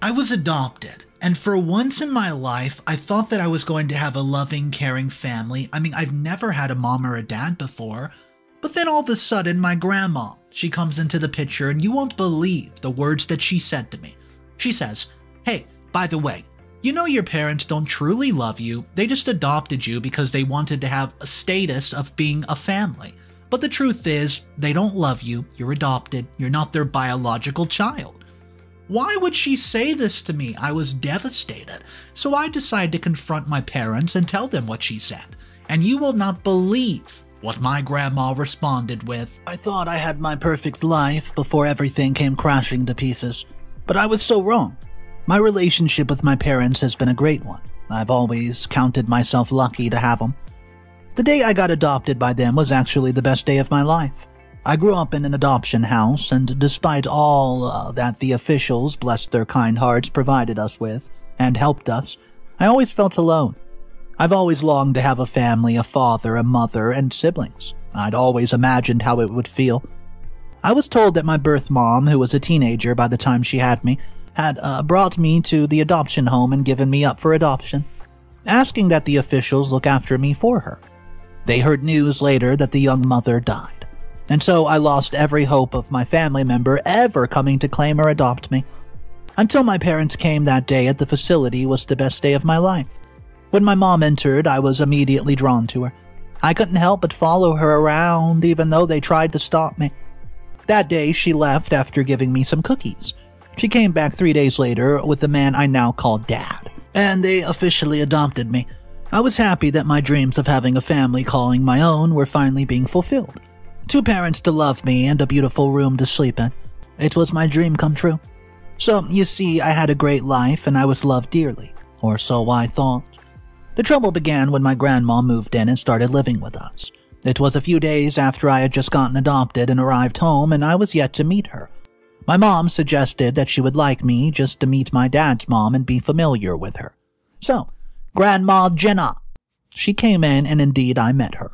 I was adopted, and for once in my life, I thought that I was going to have a loving, caring family. I mean, I've never had a mom or a dad before, but then all of a sudden, my grandma, she comes into the picture, and you won't believe the words that she said to me. She says, "Hey, by the way, you know your parents don't truly love you, they just adopted you because they wanted to have a status of being a family. But the truth is, they don't love you, you're adopted, you're not their biological child." Why would she say this to me? I was devastated. So I decided to confront my parents and tell them what she said. And you will not believe what my grandma responded with. "I thought I had my perfect life before everything came crashing to pieces. But I was so wrong. My relationship with my parents has been a great one. I've always counted myself lucky to have them. The day I got adopted by them was actually the best day of my life. I grew up in an adoption house, and despite all that the officials, bless their kind hearts, provided us with and helped us, I always felt alone. I've always longed to have a family, a father, a mother, and siblings. I'd always imagined how it would feel. I was told that my birth mom, who was a teenager by the time she had me, had brought me to the adoption home and given me up for adoption, asking that the officials look after me for her. They heard news later that the young mother died. And so I lost every hope of my family member ever coming to claim or adopt me. Until my parents came that day at the facility was the best day of my life. When my mom entered, I was immediately drawn to her. I couldn't help but follow her around, even though they tried to stop me. That day, she left after giving me some cookies. She came back 3 days later with the man I now call Dad, and they officially adopted me. I was happy that my dreams of having a family calling my own were finally being fulfilled. 2 parents to love me and a beautiful room to sleep in. It was my dream come true. So, you see, I had a great life and I was loved dearly, or so I thought. The trouble began when my grandma moved in and started living with us. It was a few days after I had just gotten adopted and arrived home, and I was yet to meet her. My mom suggested that she would like me just to meet my dad's mom and be familiar with her. So, Grandma Jenna. She came in, and indeed I met her.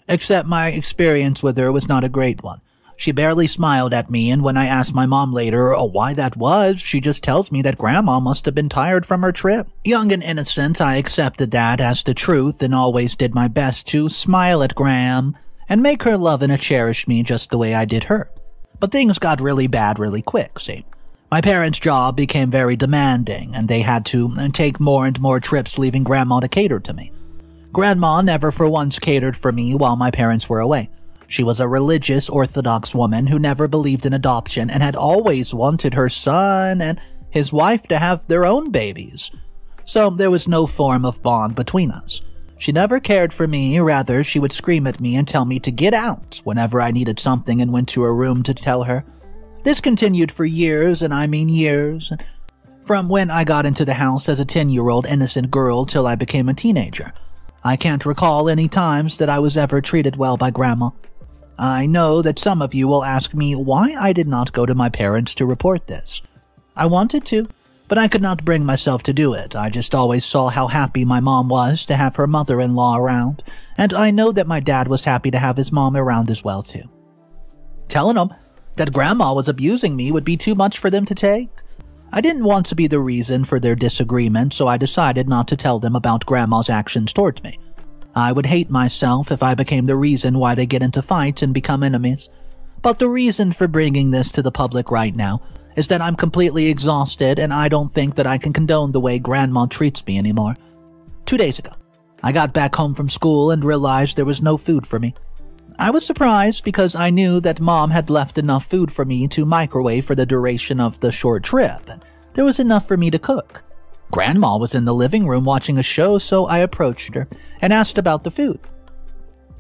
Except my experience with her was not a great one. She barely smiled at me, and when I asked my mom later why that was, she just tells me that Grandma must have been tired from her trip. Young and innocent, I accepted that as the truth and always did my best to smile at Gram and make her love and cherish me just the way I did her. But things got really bad really quick, see. My parents' job became very demanding, and they had to take more and more trips leaving Grandma to cater to me. Grandma never for once catered for me while my parents were away. She was a religious, orthodox woman who never believed in adoption and had always wanted her son and his wife to have their own babies. So there was no form of bond between us. She never cared for me, rather she would scream at me and tell me to get out whenever I needed something and went to her room to tell her. This continued for years, and I mean years, from when I got into the house as a 10-year-old innocent girl till I became a teenager. I can't recall any times that I was ever treated well by Grandma. I know that some of you will ask me why I did not go to my parents to report this. I wanted to, but I could not bring myself to do it. I just always saw how happy my mom was to have her mother-in-law around, and I know that my dad was happy to have his mom around as well too. Telling them that Grandma was abusing me would be too much for them to take. I didn't want to be the reason for their disagreement, so I decided not to tell them about Grandma's actions towards me. I would hate myself if I became the reason why they get into fights and become enemies. But the reason for bringing this to the public right now is that I'm completely exhausted and I don't think that I can condone the way Grandma treats me anymore. 2 days ago, I got back home from school and realized there was no food for me. I was surprised because I knew that Mom had left enough food for me to microwave for the duration of the short trip, and there was enough for me to cook. Grandma was in the living room watching a show, so I approached her and asked about the food.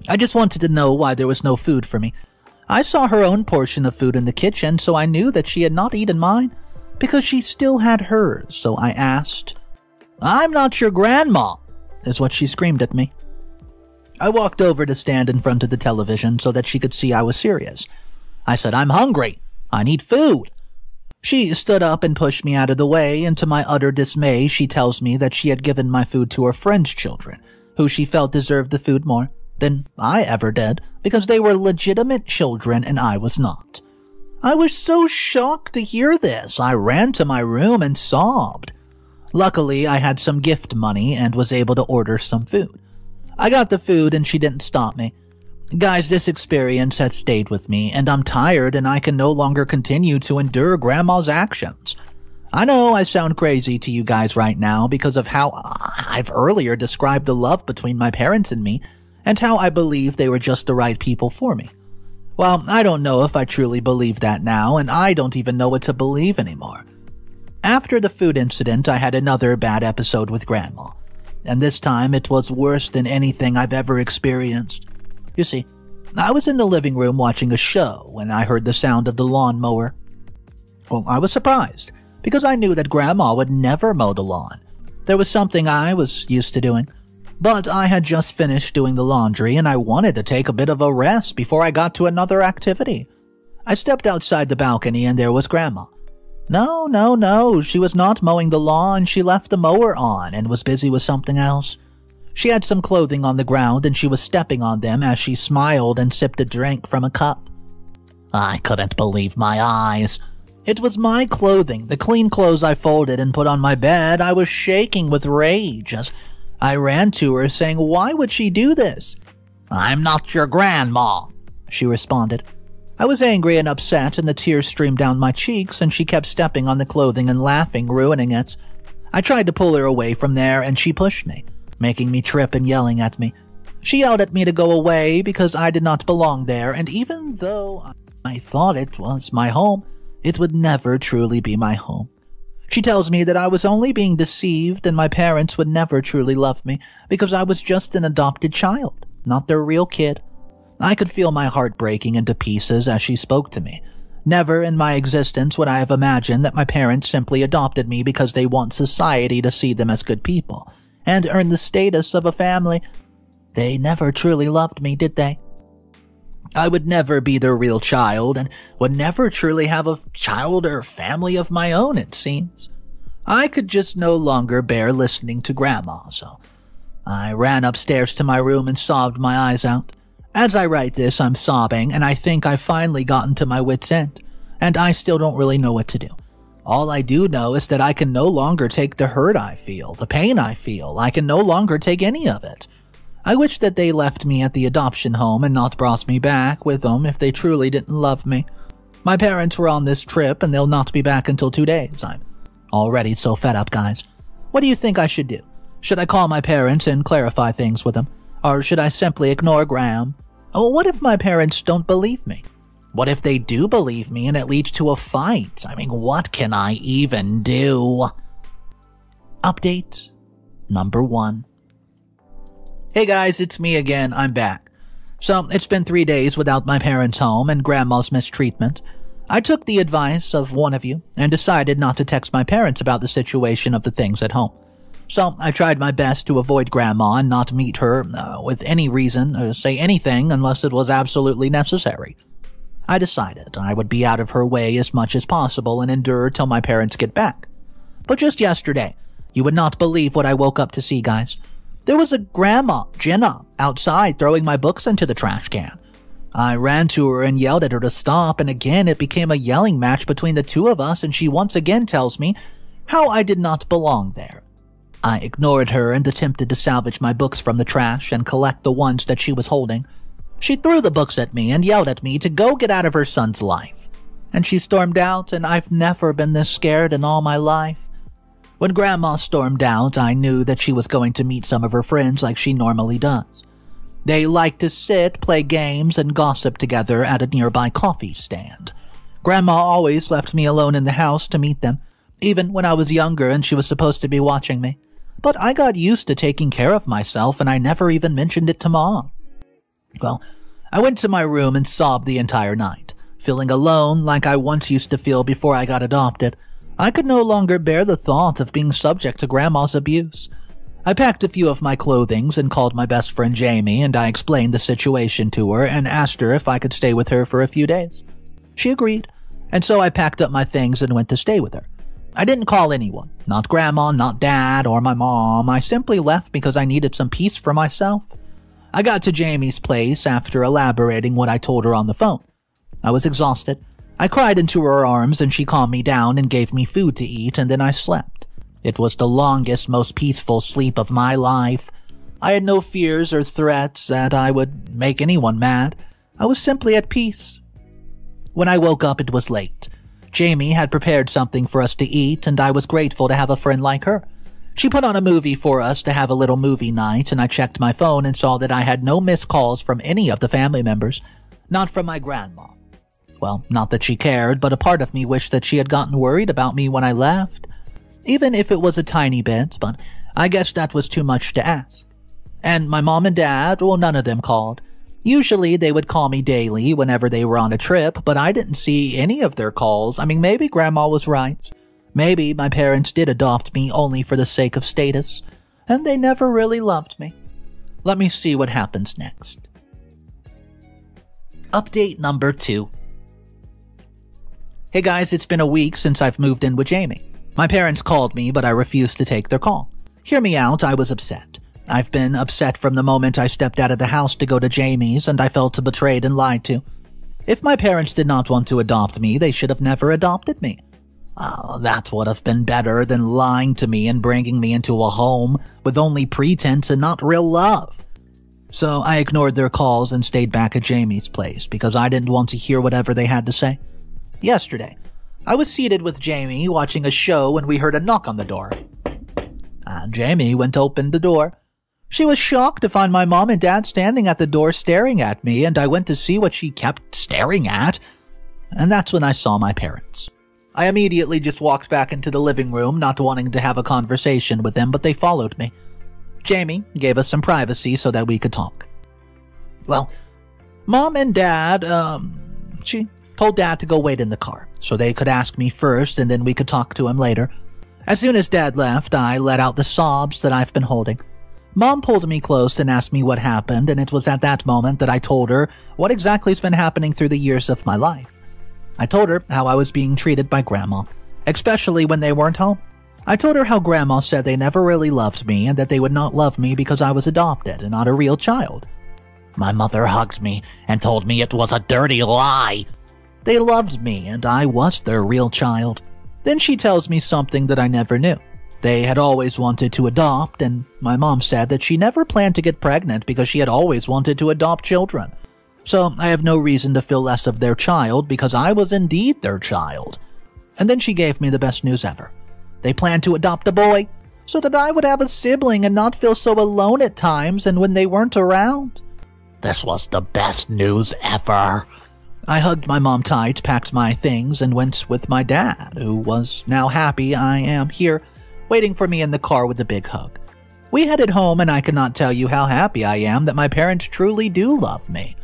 I just wanted to know why there was no food for me. I saw her own portion of food in the kitchen, so I knew that she had not eaten mine, because she still had hers, so I asked, "I'm not your grandma," is what she screamed at me. I walked over to stand in front of the television so that she could see I was serious. I said, "I'm hungry. I need food." She stood up and pushed me out of the way, and to my utter dismay, she tells me that she had given my food to her friend's children, who she felt deserved the food more than I ever did, because they were legitimate children and I was not. I was so shocked to hear this. I ran to my room and sobbed. Luckily, I had some gift money and was able to order some food. I got the food and she didn't stop me. Guys, this experience has stayed with me, and I'm tired and I can no longer continue to endure Grandma's actions. I know I sound crazy to you guys right now because of how I've earlier described the love between my parents and me, and how I believe they were just the right people for me. Well, I don't know if I truly believe that now, and I don't even know what to believe anymore. After the food incident, I had another bad episode with Grandma, and this time it was worse than anything I've ever experienced. You see, I was in the living room watching a show when I heard the sound of the lawnmower. Well, I was surprised, because I knew that Grandma would never mow the lawn. There was something I was used to doing. But I had just finished doing the laundry and I wanted to take a bit of a rest before I got to another activity. I stepped outside the balcony and there was Grandma. No, she was not mowing the lawn. She left the mower on and was busy with something else. She had some clothing on the ground and she was stepping on them as she smiled and sipped a drink from a cup. I couldn't believe my eyes. It was my clothing, the clean clothes I folded and put on my bed. I was shaking with rage as I ran to her saying, "Why would she do this?" "I'm not your grandma," she responded. I was angry and upset and the tears streamed down my cheeks and she kept stepping on the clothing and laughing, ruining it. I tried to pull her away from there and she pushed me, making me trip and yelling at me. She yelled at me to go away because I did not belong there, and even though I thought it was my home, it would never truly be my home. She tells me that I was only being deceived and my parents would never truly love me because I was just an adopted child, not their real kid. I could feel my heart breaking into pieces as she spoke to me. Never in my existence would I have imagined that my parents simply adopted me because they want society to see them as good people and earn the status of a family. They never truly loved me, did they? I would never be their real child and would never truly have a child or family of my own, it seems. I could just no longer bear listening to Grandma, so I ran upstairs to my room and sobbed my eyes out. As I write this, I'm sobbing, and I think I've finally gotten to my wit's end, and I still don't really know what to do. All I do know is that I can no longer take the hurt I feel, the pain I feel. I can no longer take any of it. I wish that they left me at the adoption home and not brought me back with them if they truly didn't love me. My parents were on this trip and they'll not be back until 2 days. I'm already so fed up, guys. What do you think I should do? Should I call my parents and clarify things with them? Or should I simply ignore Graham? Oh, what if my parents don't believe me? What if they do believe me and it leads to a fight? I mean, what can I even do? Update number 1. Hey guys, it's me again, I'm back. So, it's been 3 days without my parents home and Grandma's mistreatment. I took the advice of one of you and decided not to text my parents about the situation of the things at home. So, I tried my best to avoid Grandma and not meet her with any reason or say anything unless it was absolutely necessary. I decided I would be out of her way as much as possible and endure till my parents get back. But just yesterday, you would not believe what I woke up to see, guys. There was a Grandma, Jenna, outside throwing my books into the trash can. I ran to her and yelled at her to stop, and again it became a yelling match between the two of us, and she once again tells me how I did not belong there. I ignored her and attempted to salvage my books from the trash and collect the ones that she was holding. She threw the books at me and yelled at me to go get out of her son's life. And she stormed out, and I've never been this scared in all my life. When Grandma stormed out, I knew that she was going to meet some of her friends like she normally does. They like to sit, play games, and gossip together at a nearby coffee stand. Grandma always left me alone in the house to meet them, even when I was younger and she was supposed to be watching me. But I got used to taking care of myself and I never even mentioned it to Mom. Well, I went to my room and sobbed the entire night, feeling alone like I once used to feel before I got adopted. I could no longer bear the thought of being subject to Grandma's abuse. I packed a few of my clothings and called my best friend Jamie, and I explained the situation to her and asked her if I could stay with her for a few days. She agreed, and so I packed up my things and went to stay with her. I didn't call anyone, not Grandma, not Dad, or my mom. I simply left because I needed some peace for myself. I got to Jamie's place after elaborating what I told her on the phone. I was exhausted, I cried into her arms and she calmed me down and gave me food to eat, and then I slept. It was the longest, most peaceful sleep of my life. I had no fears or threats that I would make anyone mad. I was simply at peace. When I woke up, it was late. Jamie had prepared something for us to eat, and I was grateful to have a friend like her. She put on a movie for us to have a little movie night, and I checked my phone and saw that I had no missed calls from any of the family members, not from my grandma. Well, not that she cared, but a part of me wished that she had gotten worried about me when I left. Even if it was a tiny bit, but I guess that was too much to ask. And my mom and dad, well, none of them called. Usually they would call me daily whenever they were on a trip, but I didn't see any of their calls. I mean, maybe Grandma was right. Maybe my parents did adopt me only for the sake of status, and they never really loved me. Let me see what happens next. Update number 2. Hey guys, it's been a week since I've moved in with Jamie. My parents called me, but I refused to take their call. Hear me out, I was upset. I've been upset from the moment I stepped out of the house to go to Jamie's, and I felt betrayed and lied to. If my parents did not want to adopt me, they should have never adopted me. Oh, that would have been better than lying to me and bringing me into a home with only pretense and not real love. So I ignored their calls and stayed back at Jamie's place because I didn't want to hear whatever they had to say. Yesterday, I was seated with Jamie watching a show when we heard a knock on the door. Jamie went to open the door. She was shocked to find my mom and dad standing at the door staring at me, and I went to see what she kept staring at, and that's when I saw my parents. I immediately just walked back into the living room, not wanting to have a conversation with them, but they followed me. Jamie gave us some privacy so that we could talk. Well, Mom and Dad, she told Dad to go wait in the car, so they could ask me first and then we could talk to him later. As soon as Dad left, I let out the sobs that I've been holding. Mom pulled me close and asked me what happened, and it was at that moment that I told her what exactly has been happening through the years of my life. I told her how I was being treated by Grandma, especially when they weren't home. I told her how Grandma said they never really loved me and that they would not love me because I was adopted and not a real child. My mother hugged me and told me it was a dirty lie. They loved me and I was their real child. Then she tells me something that I never knew. They had always wanted to adopt, and my mom said that she never planned to get pregnant because she had always wanted to adopt children. So I have no reason to feel less of their child because I was indeed their child. And then she gave me the best news ever. They planned to adopt a boy so that I would have a sibling and not feel so alone at times and when they weren't around. This was the best news ever. I hugged my mom tight, packed my things, and went with my dad, who was now happy I am here, waiting for me in the car with a big hug. We headed home, and I cannot tell you how happy I am that my parents truly do love me.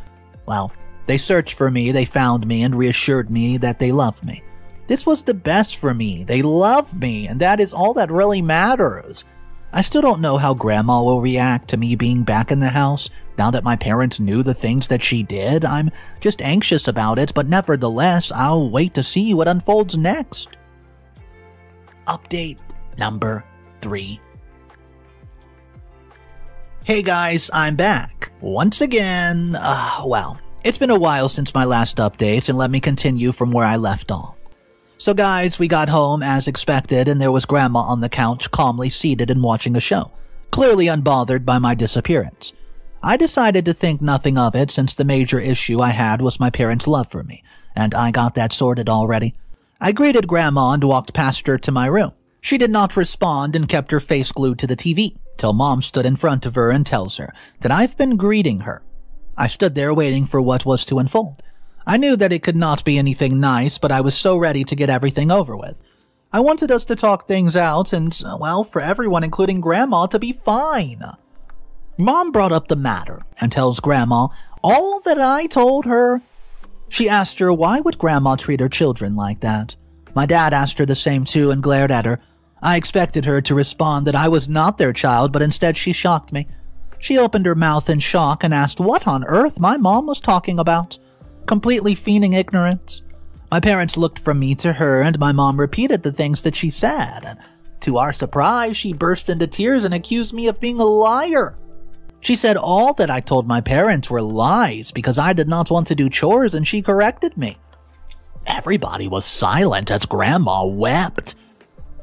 Well, they searched for me, they found me, and reassured me that they love me. This was the best for me. They love me, and that is all that really matters. I still don't know how Grandma will react to me being back in the house now that my parents knew the things that she did. I'm just anxious about it, but nevertheless, I'll wait to see what unfolds next. Update number 3. Hey guys, I'm back. Once again, well, it's been a while since my last update, and let me continue from where I left off. So guys, we got home as expected, and there was Grandma on the couch calmly seated and watching a show, clearly unbothered by my disappearance. I decided to think nothing of it since the major issue I had was my parents' love for me, and I got that sorted already. I greeted Grandma and walked past her to my room. She did not respond and kept her face glued to the TV, till Mom stood in front of her and tells her that I've been greeting her. I stood there waiting for what was to unfold. I knew that it could not be anything nice, but I was so ready to get everything over with. I wanted us to talk things out and, well, for everyone, including Grandma, to be fine. Mom brought up the matter and tells Grandma all that I told her. She asked her why would Grandma treat her children like that. My dad asked her the same too and glared at her. I expected her to respond that I was not their child, but instead she shocked me. She opened her mouth in shock and asked what on earth my mom was talking about. Completely feigning ignorance. My parents looked from me to her, and my mom repeated the things that she said, and to our surprise, she burst into tears and accused me of being a liar. She said all that I told my parents were lies because I did not want to do chores, and she corrected me. Everybody was silent as Grandma wept.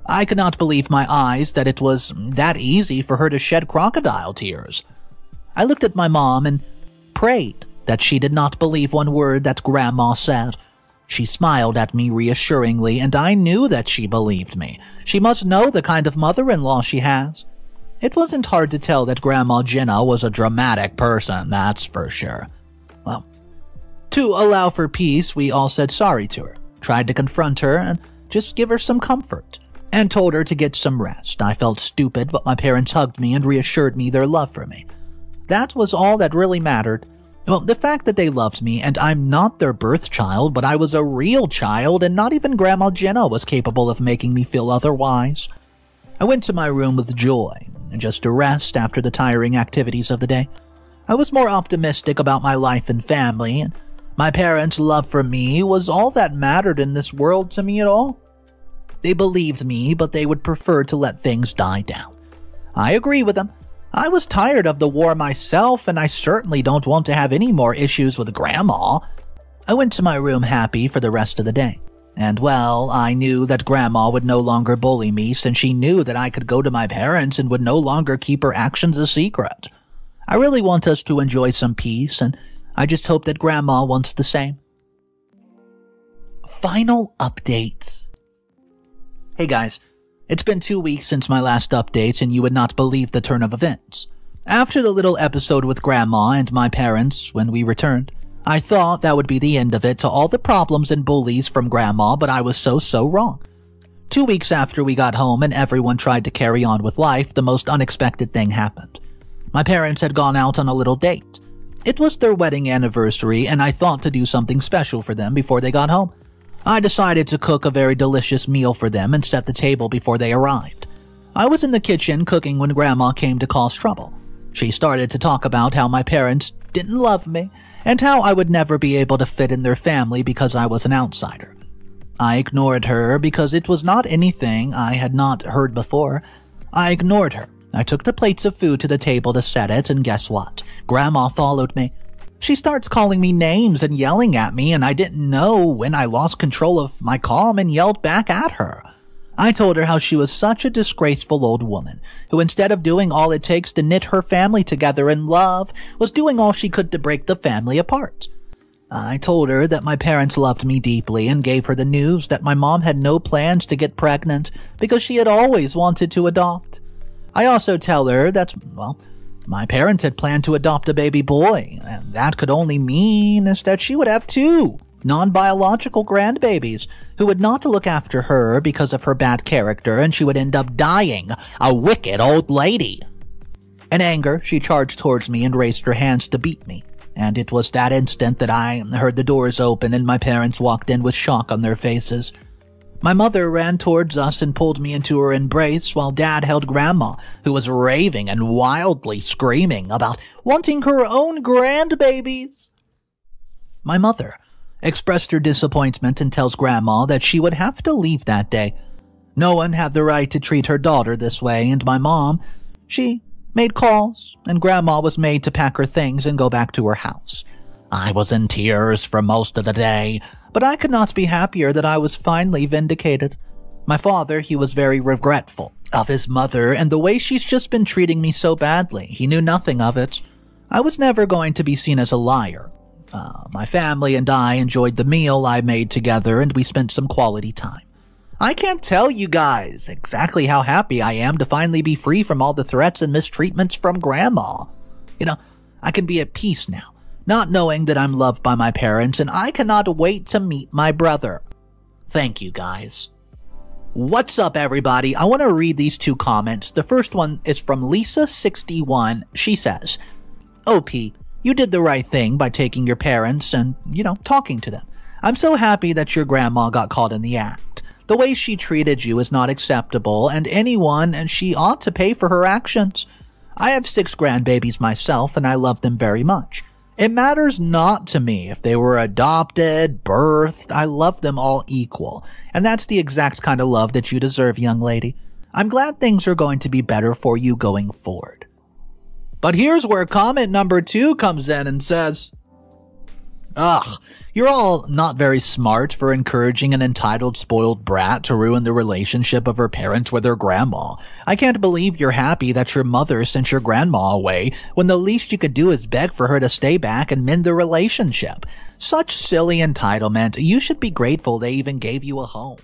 I could not believe my eyes that it was that easy for her to shed crocodile tears. I looked at my mom and prayed that she did not believe one word that Grandma said. She smiled at me reassuringly, and I knew that she believed me. She must know the kind of mother-in-law she has. It wasn't hard to tell that Grandma Jenna was a dramatic person, that's for sure. Well, to allow for peace, we all said sorry to her, tried to confront her, and just give her some comfort, and told her to get some rest. I felt stupid, but my parents hugged me and reassured me their love for me. That was all that really mattered. Well, the fact that they loved me, and I'm not their birth child, but I was a real child, and not even Grandma Jenna was capable of making me feel otherwise. I went to my room with joy, just to rest after the tiring activities of the day. I was more optimistic about my life and family, and my parents' love for me was all that mattered in this world to me at all. They believed me, but they would prefer to let things die down. I agree with them. I was tired of the war myself, and I certainly don't want to have any more issues with Grandma. I went to my room happy for the rest of the day. And well, I knew that Grandma would no longer bully me since she knew that I could go to my parents and would no longer keep her actions a secret. I really want us to enjoy some peace, and I just hope that Grandma wants the same. Final updates. Hey guys. It's been 2 weeks since my last update, and you would not believe the turn of events. After the little episode with Grandma and my parents when we returned, I thought that would be the end of it to all the problems and bullies from Grandma, but I was so wrong. 2 weeks after we got home and everyone tried to carry on with life, the most unexpected thing happened. My parents had gone out on a little date. It was their wedding anniversary, and I thought to do something special for them before they got home. I decided to cook a very delicious meal for them and set the table before they arrived. I was in the kitchen cooking when Grandma came to cause trouble. She started to talk about how my parents didn't love me and how I would never be able to fit in their family because I was an outsider. I ignored her because it was not anything I had not heard before. I ignored her. I took the plates of food to the table to set it, and guess what? Grandma followed me. She starts calling me names and yelling at me, and I didn't know when I lost control of my calm and yelled back at her. I told her how she was such a disgraceful old woman, who instead of doing all it takes to knit her family together in love, was doing all she could to break the family apart. I told her that my parents loved me deeply and gave her the news that my mom had no plans to get pregnant because she had always wanted to adopt. I also tell her that, well, my parents had planned to adopt a baby boy, and that could only mean is that she would have 2 non-biological grandbabies who would not look after her because of her bad character, and she would end up dying, a wicked old lady. In anger, she charged towards me and raised her hands to beat me, and it was that instant that I heard the doors open and my parents walked in with shock on their faces. My mother ran towards us and pulled me into her embrace while Dad held Grandma, who was raving and wildly screaming about wanting her own grandbabies. My mother expressed her disappointment and tells Grandma that she would have to leave that day. No one had the right to treat her daughter this way, and my mom, she made calls, and Grandma was made to pack her things and go back to her house. I was in tears for most of the day, but I could not be happier that I was finally vindicated. My father, he was very regretful of his mother and the way she's just been treating me so badly. He knew nothing of it. I was never going to be seen as a liar. My family and I enjoyed the meal I made together, and we spent some quality time. I can't tell you guys exactly how happy I am to finally be free from all the threats and mistreatments from Grandma. I can be at peace now, not knowing that I'm loved by my parents, and I cannot wait to meet my brother. Thank you, guys. What's up, everybody? I want to read these 2 comments. The first one is from Lisa61. She says, OP, you did the right thing by taking your parents and, talking to them. I'm so happy that your grandma got caught in the act. The way she treated you is not acceptable, and she ought to pay for her actions. I have 6 grandbabies myself, and I love them very much. It matters not to me if they were adopted, birthed. I love them all equal. And that's the exact kind of love that you deserve, young lady. I'm glad things are going to be better for you going forward. But here's where comment number 2 comes in and says, Ugh, you're all not very smart for encouraging an entitled, spoiled brat to ruin the relationship of her parents with her grandma. I can't believe you're happy that your mother sent your grandma away when the least you could do is beg for her to stay back and mend the relationship. Such silly entitlement. You should be grateful they even gave you a home.